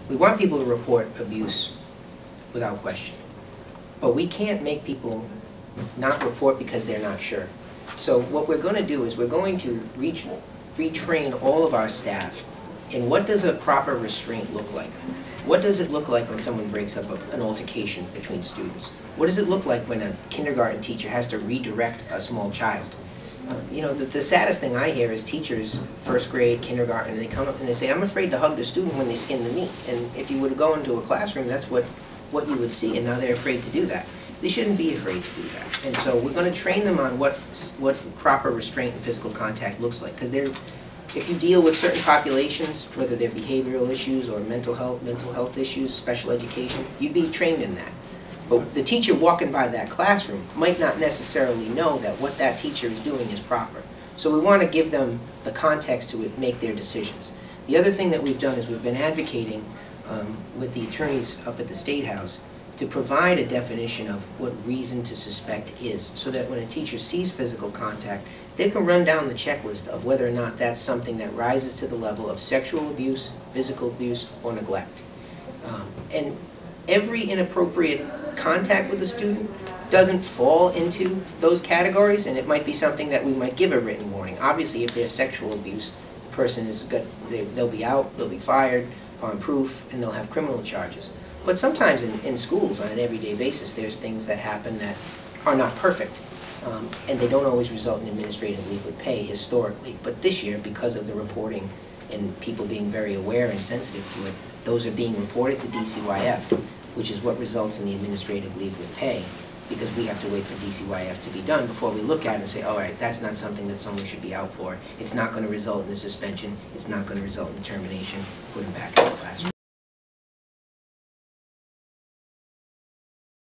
We want people to report abuse without question. But we can't make people not report because they're not sure. So what we're going to do is we're going to retrain all of our staff in what does a proper restraint look like. What does it look like when someone breaks up an altercation between students? What does it look like when a kindergarten teacher has to redirect a small child? You know, the saddest thing I hear is teachers, first grade, kindergarten, they come up and they say, I'm afraid to hug the student when they skin the knee. And if you were to go into a classroom, that's what you would see, and now they're afraid to do that. They shouldn't be afraid to do that. And so we're going to train them on what proper restraint and physical contact looks like. Because if you deal with certain populations, whether they're behavioral issues or mental health issues, special education, you'd be trained in that. But the teacher walking by that classroom might not necessarily know that what that teacher is doing is proper. So we want to give them the context to make their decisions. The other thing that we've done is we've been advocating with the attorneys up at the State House to provide a definition of what reason to suspect is, so that when a teacher sees physical contact, they can run down the checklist of whether or not that's something that rises to the level of sexual abuse, physical abuse, or neglect. And every inappropriate contact with the student doesn't fall into those categories, and it might be something that we might give a written warning. Obviously, if there's sexual abuse, the person they'll be out, they'll be fired upon proof, and they'll have criminal charges. But sometimes in schools, on an everyday basis, there's things that happen that are not perfect, and they don't always result in administrative leave with pay historically. But this year, because of the reporting and people being very aware and sensitive to it, those are being reported to DCYF, which is what results in the administrative leave with pay, because we have to wait for DCYF to be done before we look at it and say, all right, that's not something that someone should be out for. It's not going to result in a suspension. It's not going to result in termination. Put them back in the classroom.